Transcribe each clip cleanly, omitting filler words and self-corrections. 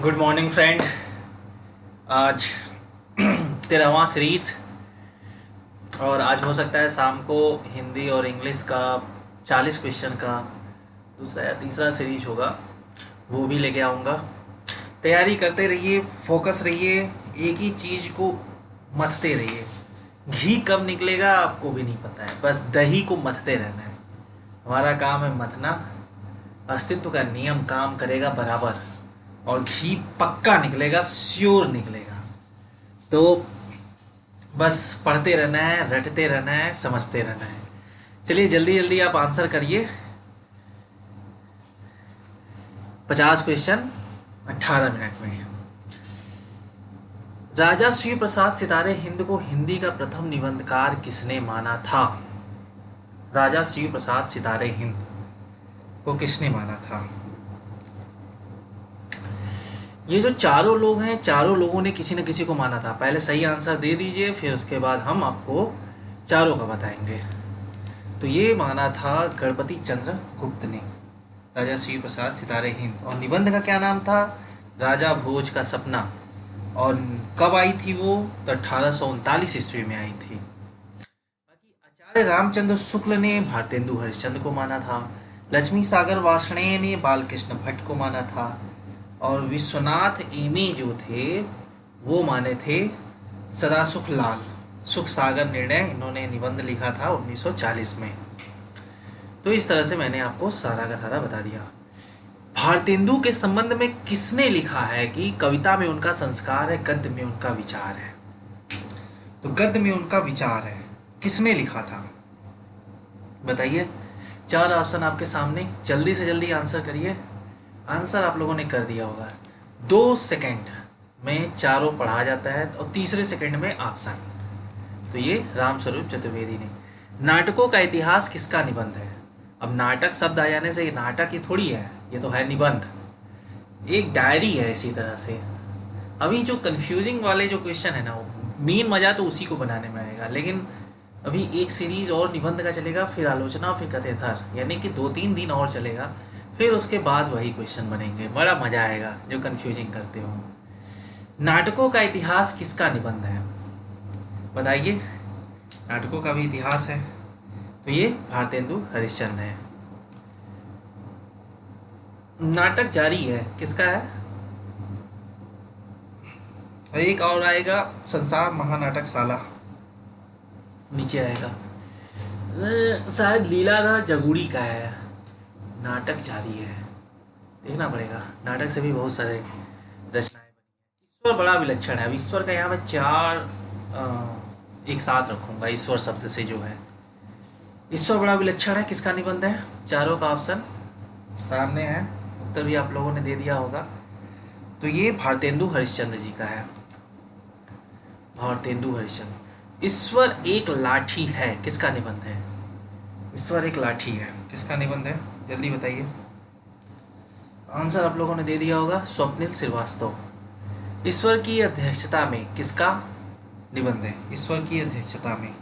Good morning friend. आज 13वां series, और आज हो सकता है शाम को हिंदी और इंग्लिश का 40 क्वेश्चन का दूसरा या तीसरा सीरीज होगा, वो भी लेके आऊँगा। तैयारी करते रहिए, फोकस रहिए, एक ही चीज़ को मथते रहिए। घी कब निकलेगा आपको भी नहीं पता है, बस दही को मथते रहना है। हमारा काम है मथना। अस्तित्व का नियम काम करेगा बराबर, और घी पक्का निकलेगा, श्योर निकलेगा। तो बस पढ़ते रहना है, रटते रहना है, समझते रहना है। चलिए जल्दी जल्दी आप आंसर करिए। 50 क्वेश्चन 18 मिनट में। राजा शिव प्रसाद सितारे हिंद को हिंदी का प्रथम निबंधकार किसने माना था? राजा शिव प्रसाद सितारे हिंद को किसने माना था? ये जो चारों लोग हैं, चारों लोगों ने किसी न किसी को माना था। पहले सही आंसर दे दीजिए, फिर उसके बाद हम आपको चारों का बताएंगे। तो ये माना था गणपति चंद्र गुप्त ने, राजा शिव प्रसाद सितारे हिंद। और निबंध का क्या नाम था? राजा भोज का सपना। और कब आई थी वो? तो 1839 ईस्वी में आई थी। बाकी आचार्य रामचंद्र शुक्ल ने भारतेंदु हरिश्चंद्र को माना था। लक्ष्मी सागर वार्ष्णेय ने बालकृष्ण भट्ट को माना था। और विश्वनाथ एमे जो थे वो माने थे सदासुख लाल। सुख सागर निर्णय इन्होंने निबंध लिखा था 1940 में। तो इस तरह से मैंने आपको सारा का सारा बता दिया। भारतेंदु के संबंध में किसने लिखा है कि कविता में उनका संस्कार है, गद्य में उनका विचार है? तो गद्य में उनका विचार है, किसने लिखा था बताइए। 4 ऑप्शन आपके सामने, जल्दी से जल्दी आंसर करिए। आंसर आप लोगों ने कर दिया होगा। 2 सेकंड में चारों पढ़ा जाता है, और तीसरे सेकंड में ऑप्शन। तो ये रामस्वरूप चतुर्वेदी ने। नाटकों का इतिहास किसका निबंध है? अब नाटक शब्द आ जाने से ये नाटक ही थोड़ी है, ये तो है निबंध, एक डायरी है। इसी तरह से अभी जो कंफ्यूजिंग वाले जो क्वेश्चन है ना, वो मेन मज़ा तो उसी को बनाने में आएगा। लेकिन अभी एक सीरीज और निबंध का चलेगा, फिर आलोचना, फिर कथेथर, यानी कि 2-3 दिन और चलेगा। फिर उसके बाद वही क्वेश्चन बनेंगे, बड़ा मज़ा आएगा जो कंफ्यूजिंग करते हो। नाटकों का इतिहास किसका निबंध है बताइए। नाटकों का भी इतिहास है, तो ये भारतेंदु हरिश्चंद्र है। नाटक जारी है किसका है? एक और आएगा, संसार महानाटक शाला, नीचे आएगा। शायद लीलाधर जगूड़ी का है। नाटक जारी है, देखना पड़ेगा। नाटक से भी बहुत सारे रचनाएं बनी हैं। ईश्वर बड़ा विलक्षण है। अब ईश्वर का यहाँ मैं 4 एक साथ रखूंगा। ईश्वर शब्द से जो है, ईश्वर बड़ा विलक्षण है किसका निबंध है? चारों का ऑप्शन सामने है, उत्तर भी आप लोगों ने दे दिया होगा। तो ये भारतेंदु हरिश्चंद्र जी का है। भारतेंदु हरिश्चंद्र। ईश्वर एक लाठी है किसका निबंध है? ईश्वर एक लाठी है किसका निबंध है? जल्दी बताइए। आंसर आप लोगों ने दे दिया होगा, स्वप्निल श्रीवास्तव। ईश्वर की अध्यक्षता में किसका निबंध है? ईश्वर की अध्यक्षता में।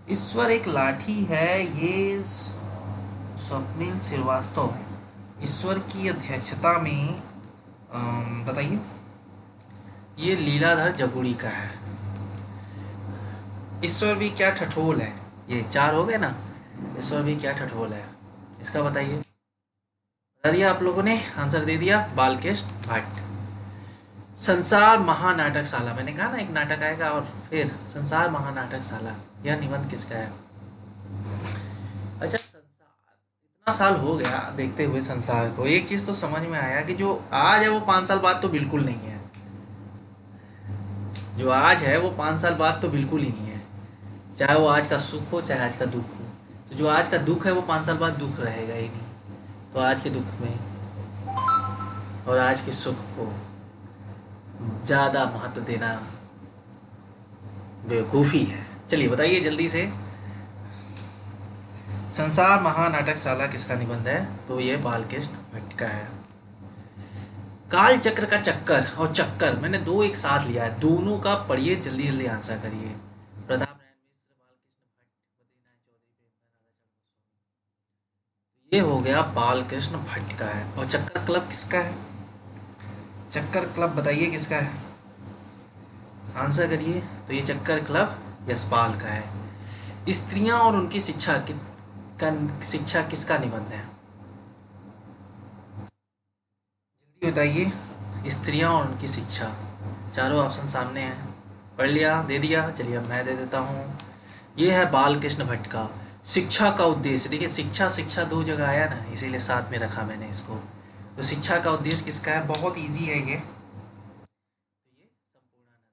ईश्वर एक लाठी है, ये स्वप्निल श्रीवास्तव है। ईश्वर की अध्यक्षता में बताइए। ये लीलाधर जगूड़ी का है। ईश्वर भी क्या ठठोल है, ये 4 हो गए ना। ईश्वर भी क्या ठठोल है, इसका बताइए। बता दिया आप लोगों ने, आंसर दे दिया, बालकृष्ण भट्ट। संसार महानाटकशाला, मैंने कहा ना एक नाटक आएगा। और फिर संसार महानाटकशाला, यह निबंध किसका है? अच्छा, संसार, इतना साल हो गया देखते हुए संसार को, एक चीज़ तो समझ में आया कि जो आज है वो 5 साल बाद तो बिल्कुल नहीं है। जो आज है वो 5 साल बाद तो बिल्कुल ही नहीं है। चाहे वो आज का सुख हो, चाहे आज का दुख हो। तो जो आज का दुख है वो 5 साल बाद दुख रहेगा ही नहीं। तो आज के दुख में और आज के सुख को ज़्यादा महत्व देना बेवकूफ़ी है। चलिए बताइए जल्दी से। संसार महानाटकशाला किसका निबंध है? तो ये बालकृष्ण भट्ट का है। काल चक्र का चक्कर और चक्कर, मैंने 2 एक साथ लिया है, दोनों का पढ़िए, जल्दी जल्दी आंसर करिए। प्रताप नारायण मिश्र, बालकृष्ण भट्ट, बद्रीनाथ चौधरी, प्रेमचंद राधाचरण गोस्वामी। ये हो गया बालकृष्ण भट्ट का है। और चक्कर क्लब किसका है? चक्कर क्लब बताइए किसका है, आंसर करिए। तो ये चक्कर क्लब यशपाल का है। स्त्रियां और उनकी शिक्षा शिक्षा किसका निबंध है? जल्दी बताइए, स्त्रियां और उनकी शिक्षा। चारों ऑप्शन सामने हैं, पढ़ लिया, दे दिया, चलिए अब मैं दे देता हूँ। ये है बालकृष्ण भट्ट का। शिक्षा का उद्देश्य, देखिए शिक्षा शिक्षा दो जगह आया ना, इसीलिए साथ में रखा मैंने इसको। तो शिक्षा का उद्देश्य किसका है? बहुत इजी है ये। तो ये संपूर्णानंद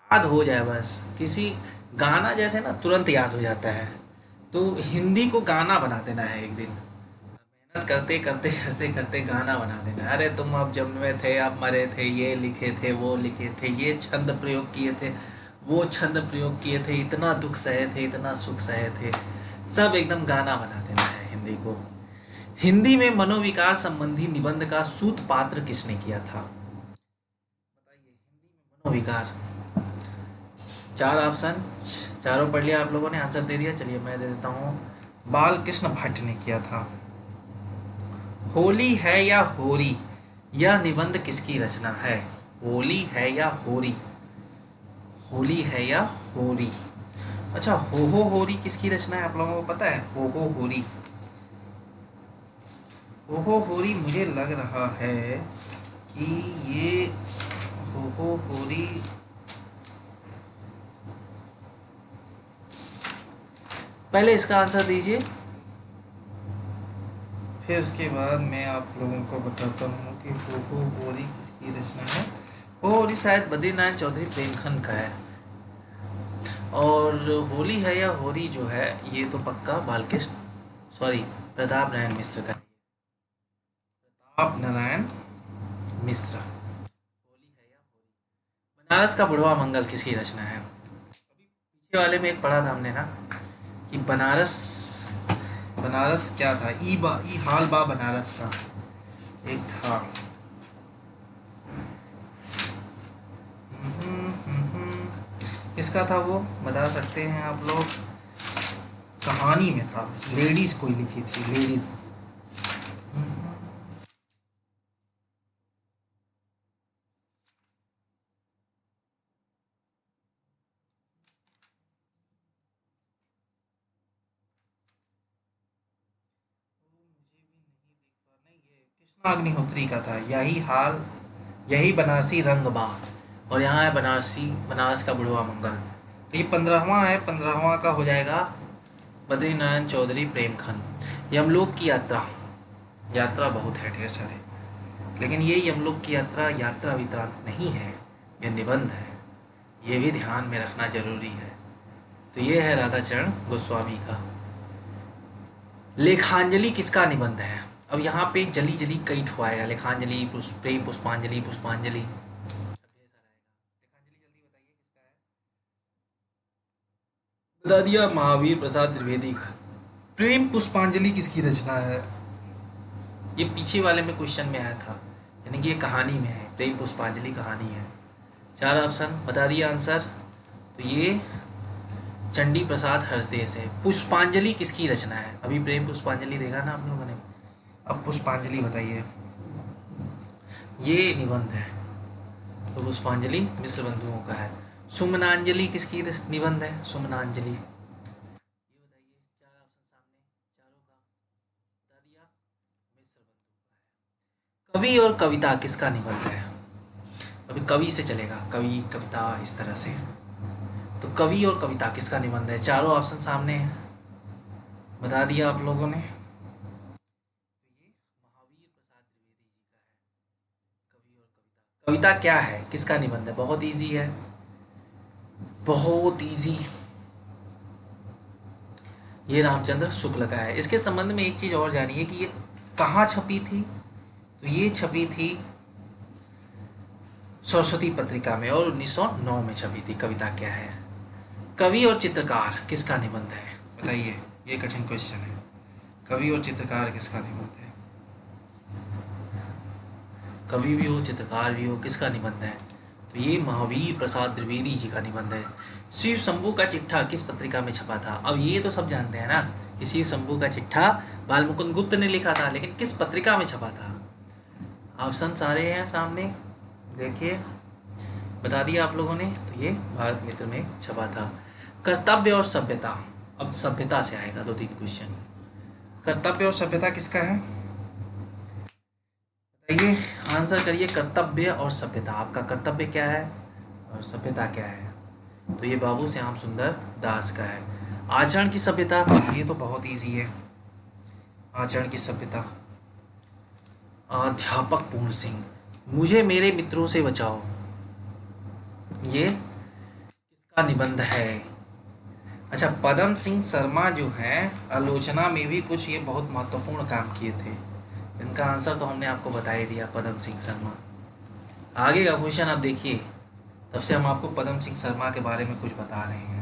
का है। याद हो जाए बस, किसी गाना जैसे ना तुरंत याद हो जाता है, तो हिंदी को गाना बना देना है एक दिन। मेहनत करते करते करते करते गाना बना देना। अरे तुम अब जन्मे थे, अब मरे थे, ये लिखे थे, वो लिखे थे, ये छंद प्रयोग किए थे, वो छंद प्रयोग किए थे, इतना दुख सहे थे, इतना सुख सहे थे, सब एकदम गाना बना देना है हिंदी को। हिंदी में मनोविकार संबंधी निबंध का सूत्रपात्र किसने किया था? बताइए, हिंदी में मनोविकार। चार ऑप्शन, चारों पढ़ लिया आप लोगों ने, आंसर दे दिया, चलिए मैं दे देता हूँ। बालकृष्ण भट्ट ने किया था। होली है या होरी, यह निबंध किसकी रचना है? होली है या होरी, होली है या होरी। अच्छा, हो होरी किसकी रचना है आप लोगों को पता है? हो होरी, हो होरी मुझे लग रहा है कि ये हो होरी, पहले इसका आंसर दीजिए, फिर उसके बाद मैं आप लोगों को बताता हूँ कि हो होरी किसकी रचना है। हो होरी शायद बद्रीनारायण चौधरी प्रेमखंड का है। और होली है या होरी जो है, ये तो पक्का बालकृष्ण, सॉरी, प्रताप नारायण मिश्र का है। प्रताप नारायण मिश्र। होली है या होरी। बनारस का बुढ़वा मंगल किसकी रचना है? अभी पीछे वाले में एक पढ़ा था हमने ना कि बनारस, बनारस क्या था, ई हाल बा बनारस का एक था। किसका था वो, बता सकते हैं आप लोग? कहानी में था, लेडीज कोई लिखी थी, लेडीज। कृष्णा अग्निहोत्री का था, यही हाल, यही बनारसी रंग बा। और यहाँ है बनारसी, बनारस का बुढ़वा मंगल। तो ये 15वां है, 15वां का हो जाएगा बद्रीनारायण चौधरी प्रेमखंड। यमलोक की यात्रा, यात्रा बहुत है, ढेर सारे, लेकिन ये यमलोक की यात्रा यात्रा वित्रांत नहीं है, ये निबंध है, ये भी ध्यान में रखना जरूरी है। तो ये है राधाचरण गोस्वामी का। लेखांजलि किसका निबंध है? अब यहाँ पे जली जली कई ठो आएगा, लेखांजलि, प्रेम पुष्पांजलि, पुष्पांजलि, बता दिया, महावीर प्रसाद द्विवेदी का। प्रेम पुष्पांजलि किसकी रचना है? ये पीछे वाले में क्वेश्चन में आया था, यानी कि ये कहानी में है, प्रेम पुष्पांजलि कहानी है। चार ऑप्शन बता दिया आंसर। तो ये चंडी प्रसाद हर्षदेश है। पुष्पांजलि किसकी रचना है? अभी प्रेम पुष्पांजलि देखा ना आप लोगों ने, अब पुष्पांजलि बताइए। ये निबंध है, तो पुष्पांजलि मिश्र बंधुओं का है। सुमनांजलि किसकी निबंध है? सुमनांजलि, ये बताइए, चार ऑप्शन सामने, चारों का बता दिया, मिश्र बंधु का है। कवि और कविता किसका निबंध है? अभी कवि से चलेगा, कवि कविता इस तरह से। तो कवि और कविता किसका निबंध है? चारों ऑप्शन सामने हैं, बता दिया आप लोगों ने। तो ये महावीर प्रसाद द्विवेदी जी का है, कवि और कविता। कविता क्या है, किसका निबंध है? बहुत इजी है, बहुत इजी। ये रामचंद्र शुक्ल का है। इसके संबंध में एक चीज और जानिए कि ये कहाँ छपी थी। तो ये छपी थी सरस्वती पत्रिका में, और 1909 में छपी थी। कविता क्या है? कवि और चित्रकार किसका निबंध है? बताइए, ये कठिन क्वेश्चन है। कवि और चित्रकार किसका निबंध है? कवि भी हो, चित्रकार भी हो, किसका निबंध है? तो ये महावीर प्रसाद द्विवेदी जी का निबंध है। शिव शंभू का चिट्ठा किस पत्रिका में छपा था? अब ये तो सब जानते हैं ना किसी शंभू का चिट्ठा बालमुकुंद गुप्त ने लिखा था, लेकिन किस पत्रिका में छपा था? ऑप्शन सारे हैं सामने, देखिए बता दिया आप लोगों ने। तो ये भारत मित्र में छपा था। कर्तव्य और सभ्यता, अब सभ्यता से आएगा 2-3 क्वेश्चन। कर्तव्य और सभ्यता किसका है बताइए, आंसर करिए। कर्तव्य और सभ्यता, आपका कर्तव्य क्या है और सभ्यता क्या है? तो ये बाबू श्याम सुंदर दास का है। आचरण की सभ्यता, ये तो बहुत इजी है। आचरण की सभ्यता, अध्यापक पूर्ण सिंह, मुझे मेरे मित्रों से बचाओ, ये किसका निबंध है? अच्छा, पदम सिंह शर्मा जो हैं आलोचना में भी कुछ ये बहुत महत्वपूर्ण काम किए थे। इनका आंसर तो हमने आपको बता ही दिया, पदम सिंह शर्मा। आगे का क्वेश्चन आप देखिए, तब से हम आपको पदम सिंह शर्मा के बारे में कुछ बता रहे हैं।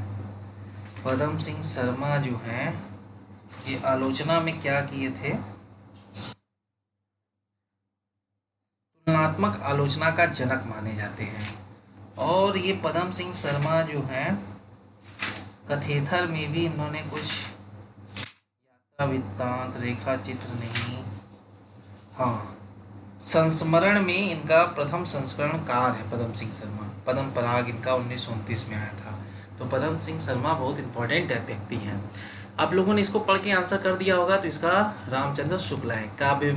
पदम सिंह शर्मा जो हैं ये आलोचना में क्या किए थे? तुलनात्मक आलोचना का जनक माने जाते हैं। और ये पदम सिंह शर्मा जो हैं कथेथर में भी इन्होंने कुछ यात्रा वृत्तांत, रेखा चित्र नहीं, हाँ, संस्मरण में इनका प्रथम संस्करण कार है पदम सिंह शर्मा। पदम पराग इनका 1929 में आया था। तो पदम सिंह शर्मा बहुत इंपॉर्टेंट व्यक्ति हैं। आप लोगों ने इसको पढ़ के आंसर कर दिया होगा। तो इसका रामचंद्र शुक्ला है। काव्य,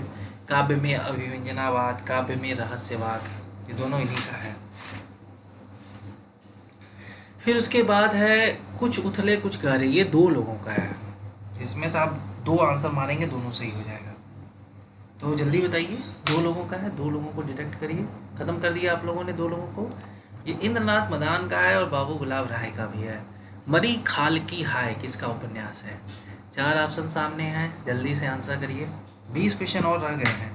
काव्य में अभिव्यंजनावाद, काव्य में रहस्यवाद, ये दोनों इन्हीं का है। फिर उसके बाद है कुछ उथले कुछ गहरे, ये 2 लोगों का है। इसमें से आप 2 आंसर मारेंगे, दोनों सही हो जाएगा। तो जल्दी बताइए, 2 लोगों का है, 2 लोगों को डिटेक्ट करिए। खत्म कर दिया आप लोगों ने 2 लोगों को। ये इंद्रनाथ मदान का है और बाबू गुलाब राय का भी है। मरी खाल की हाय किसका उपन्यास है? 4 ऑप्शन सामने हैं, जल्दी से आंसर करिए। 20 क्वेश्चन और रह गए हैं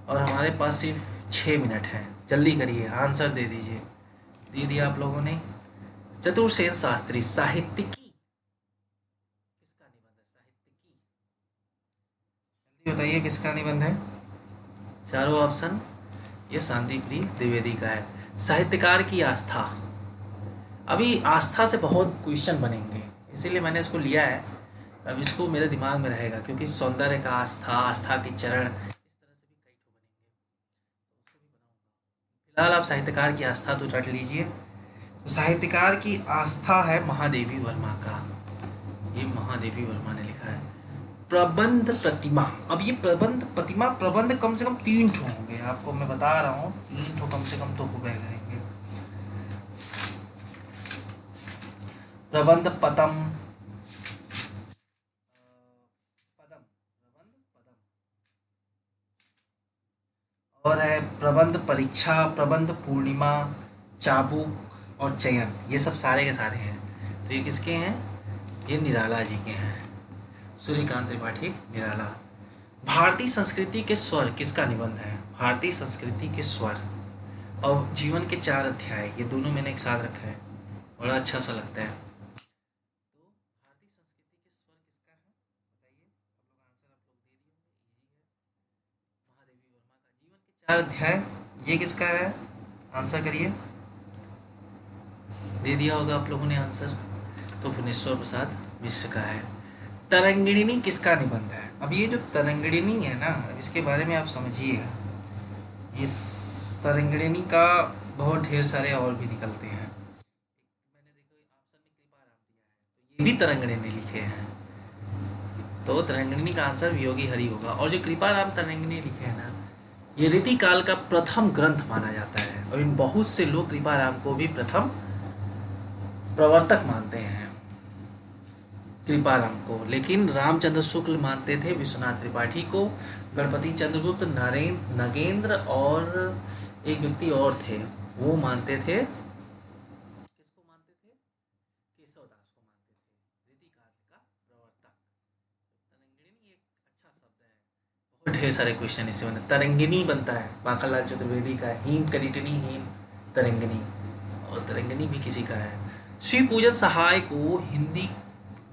और हमारे पास सिर्फ 6 मिनट है। जल्दी करिए, आंसर दे दीजिए। दे दिया आप लोगों ने। चतुर्सेन शास्त्री, साहित्यिकी किसका निबंध है? साहित्यिकी, जल्दी बताइए किसका निबंध है? चारों ऑप्शन, ये शांति प्रिय द्विवेदी का है। साहित्यकार की आस्था, अभी आस्था से बहुत क्वेश्चन बनेंगे, इसीलिए मैंने इसको लिया है। अब इसको मेरे दिमाग में रहेगा, क्योंकि सौंदर्य का आस्था, आस्था के चरण, इस तरह से भी कई ठो बनेंगे, तो उसको भी बनाऊंगा। फिलहाल आप साहित्यकार की आस्था तो रट लीजिए। तो साहित्यकार की आस्था है महादेवी वर्मा का, ये महादेवी वर्मा ने लिखा है। प्रबंध प्रतिमा, अब ये प्रबंध प्रतिमा, प्रबंध कम से कम 3 ठो होंगे, आपको मैं बता रहा हूँ, 3 ठो कम से कम तो हो गए रहेंगे। प्रबंध पदम, पदम, प्रबंध पदम, और है प्रबंध परीक्षा, प्रबंध पूर्णिमा, चाबुक और चयन, ये सब सारे के सारे हैं। तो ये किसके हैं? ये निराला जी के हैं, सूर्यकांत त्रिपाठी निराला। भारतीय संस्कृति के स्वर किसका निबंध है? भारतीय संस्कृति के स्वर और जीवन के 4 अध्याय, ये दोनों मैंने एक साथ रखा है, बड़ा अच्छा सा लगता है। तो भारतीय संस्कृति के स्वर किसका है बताइए? आप लोग दे दिए होंगे, इजी है। महादेवी वर्मा का जीवन के 4 अध्याय, ये किसका है? आंसर करिए। दे दिया होगा आप लोगों ने आंसर। तो भुवनेश्वर प्रसाद मिश्र का है। तरंगिणी किसका निबंध है? अब ये जो तरंगिणी है ना, इसके बारे में आप समझिएगा। इस तरंगिणी का बहुत ढेर सारे और भी निकलते हैं। मैंने देखो ऑप्शन में कृपाराम दिया है, तो ये भी तरंगिणी लिखे हैं। तो तरंगिणी का आंसर वियोगी हरि होगा। और जो कृपाराम तरंगिणी लिखे हैं ना, ये रीतिकाल का प्रथम ग्रंथ माना जाता है और इन बहुत से लोग कृपाराम को भी प्रथम प्रवर्तक मानते हैं, कृपाराम को। लेकिन रामचंद्र शुक्ल मानते थे विश्वनाथ त्रिपाठी को, गणपति चंद्रगुप्त, नगेंद्र और एक व्यक्ति और थे, वो मानते थे, किसको मानते थे? केशवदास को मानते थे रीतिकाल का प्रवर्तक। तरंगिणी एक अच्छा शब्द है, बहुत ढेर सारे क्वेश्चन इससे बने। तरंगिणी बनता है माखनलाल चतुर्वेदी का, हीम करिटनी हीम तरंगिणी, और तरंगिणी भी किसी का है। शिव पूजन सहाय को हिंदी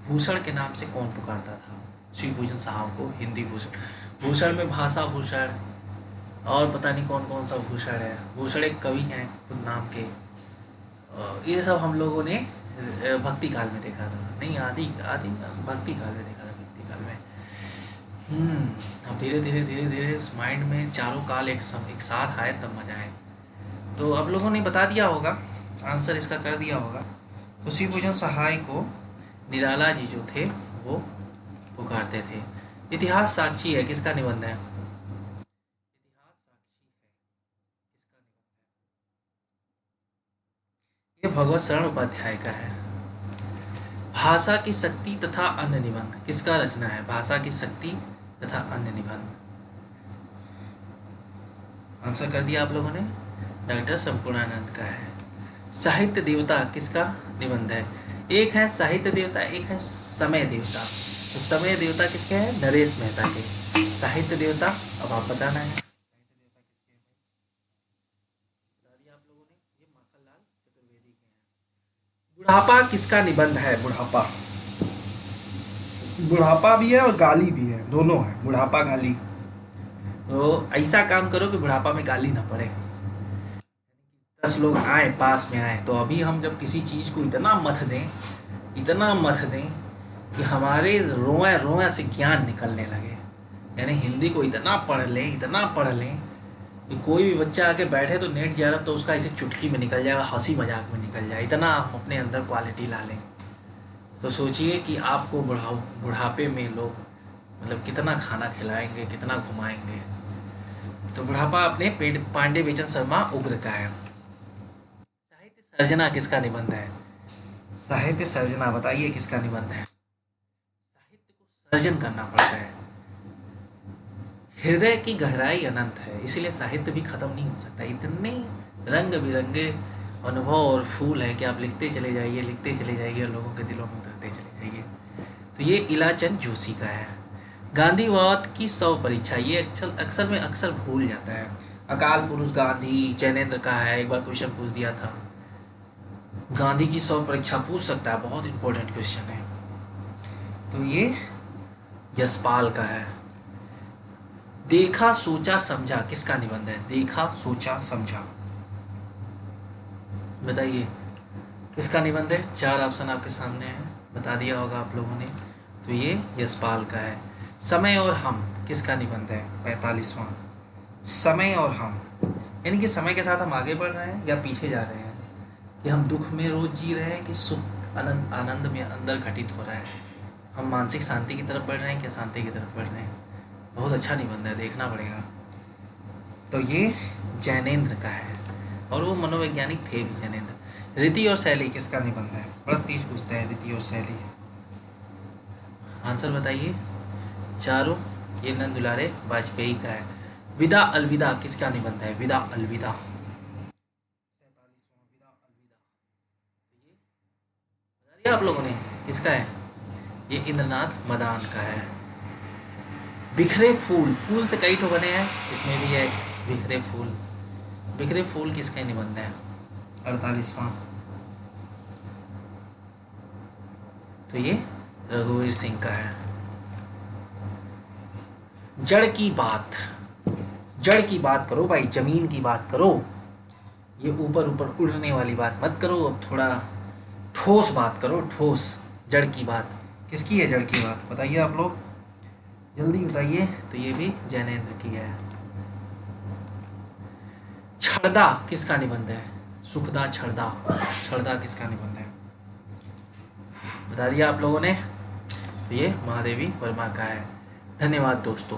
भूषण के नाम से कौन पुकारता था? शिव पूजन साहब को हिंदी भूषण, भूषण में भाषा भूषण और पता नहीं कौन कौन सा भूषण है। भूषण एक कवि हैं खुद नाम के। ये सब हम लोगों ने भक्ति काल में देखा था, नहीं आदि आदि भक्ति काल में देखा था, भक्ति अब धीरे धीरे धीरे धीरे उस माइंड में चारों काल एक साथ आए तब मजा आए। तो आप लोगों ने बता दिया होगा, आंसर इसका कर दिया होगा। तो शिवभोजन सहाय को निराला जी जो थे वो पुकारते थे। इतिहास साक्षी है किसका निबंध है? इतिहास साक्षी है किसका निबंध है? ये भगवत शरण उपाध्याय का है। भाषा की शक्ति तथा अन्य निबंध किसका रचना है? भाषा की शक्ति तथा अन्य निबंध, आंसर कर दिया आप लोगों ने, डॉक्टर संपूर्णानंद का है। साहित्य देवता किसका निबंध है? एक है साहित्य देवता, एक है समय देवता। तो समय देवता किसके हैं? नरेश मेहता के। साहित्य देवता अब आप बताना है साहित्य देवता किसके हैं? बता दिया आप लोगों ने, ये माखनलाल चतुर्वेदी के हैं। बुढ़ापा किसका निबंध है? बुढ़ापा, बुढ़ापा भी है और गाली भी है, दोनों है, बुढ़ापा गाली। तो ऐसा काम करो कि बुढ़ापा में गाली ना पड़े। 10 लोग आए पास में आए तो अभी हम जब किसी चीज़ को इतना मथ दें, इतना मथ दें कि हमारे रोए रोए से ज्ञान निकलने लगे, यानी हिंदी को इतना पढ़ लें, इतना पढ़ लें कि कोई भी बच्चा आके बैठे तो नेट जा रहा तो उसका ऐसे चुटकी में निकल जाएगा, हंसी मजाक में निकल जाए, इतना हम अपने अंदर क्वालिटी ला लें। तो सोचिए कि आपको बुढ़ापे में लोग मतलब कितना खाना खिलाएंगे, कितना घुमाएंगे। तो बुढ़ापा अपने पांडे बेचन शर्मा उग्र का है। साहित्य सर्जना किसका निबंध है? साहित्य सर्जना बताइए किसका निबंध है? साहित्य को सर्जन करना पड़ता है। हृदय की गहराई अनंत है, इसीलिए साहित्य भी खत्म नहीं हो सकता। इतने रंग बिरंगे अनुभव और फूल है कि आप लिखते चले जाइए, लिखते चले जाइए, लोगों के दिलों में उतरते चले जाइए। तो ये इलाचंद जोशी का है। गांधीवाद की 100 परीक्षा, ये अक्सर में अक्सर भूल जाता है। अकाल पुरुष गांधी जैनेन्द्र का है, एक बार क्वेश्चन पूछ दिया था। गांधी की 100 परीक्षा पूछ सकता है, बहुत इंपॉर्टेंट क्वेश्चन है। तो ये यशपाल का है। देखा सोचा समझा किसका निबंध है? देखा सोचा समझा, बताइए किसका निबंध है? 4 ऑप्शन आपके सामने है, बता दिया होगा आप लोगों ने। तो ये यशपाल का है। समय और हम किसका निबंध है? 45वां। समय और हम, यानी कि समय के साथ हम आगे बढ़ रहे हैं या पीछे जा रहे हैं, कि हम दुख में रोज जी रहे हैं कि सुख आनंद में अंदर घटित हो रहा है, हम मानसिक शांति की तरफ बढ़ रहे हैं कि शांति की तरफ बढ़ रहे हैं। बहुत अच्छा निबंध है, देखना पड़ेगा। तो ये जैनेन्द्र का है और वो मनोवैज्ञानिक थे भी जैनेन्द्र। रीति और शैली किसका निबंध है? बड़ा तेज पूछता है, रीति और शैली, आंसर बताइए चारों। ये नंद दुलारे वाजपेयी का है। विदा अलविदा किसका निबंध है? विदा अलविदा, 47वां विदा अलविदा। तो ये बता दिया आप लोगों ने किसका है? ये इंद्रनाथ मदान का है। बिखरे फूल, फूल से कई ठो बने हैं, इसमें भी है बिखरे फूल। बिखरे फूल किसका निबंध है? 48वां। तो ये रघुवीर सिंह का है। जड़ की बात, जड़ की बात करो भाई, जमीन की बात करो, ये ऊपर ऊपर उड़ने वाली बात मत करो, थोड़ा ठोस बात करो, ठोस। जड़ की बात किसकी है? जड़ की बात बताइए आप लोग, जल्दी बताइए। तो ये भी जैनेन्द्र की है। छड़दा किसका निबंध है? सुखदा छड़दा, छड़दा किसका निबंध है? बता दिया आप लोगों ने। तो ये महादेवी वर्मा का है। धन्यवाद दोस्तों।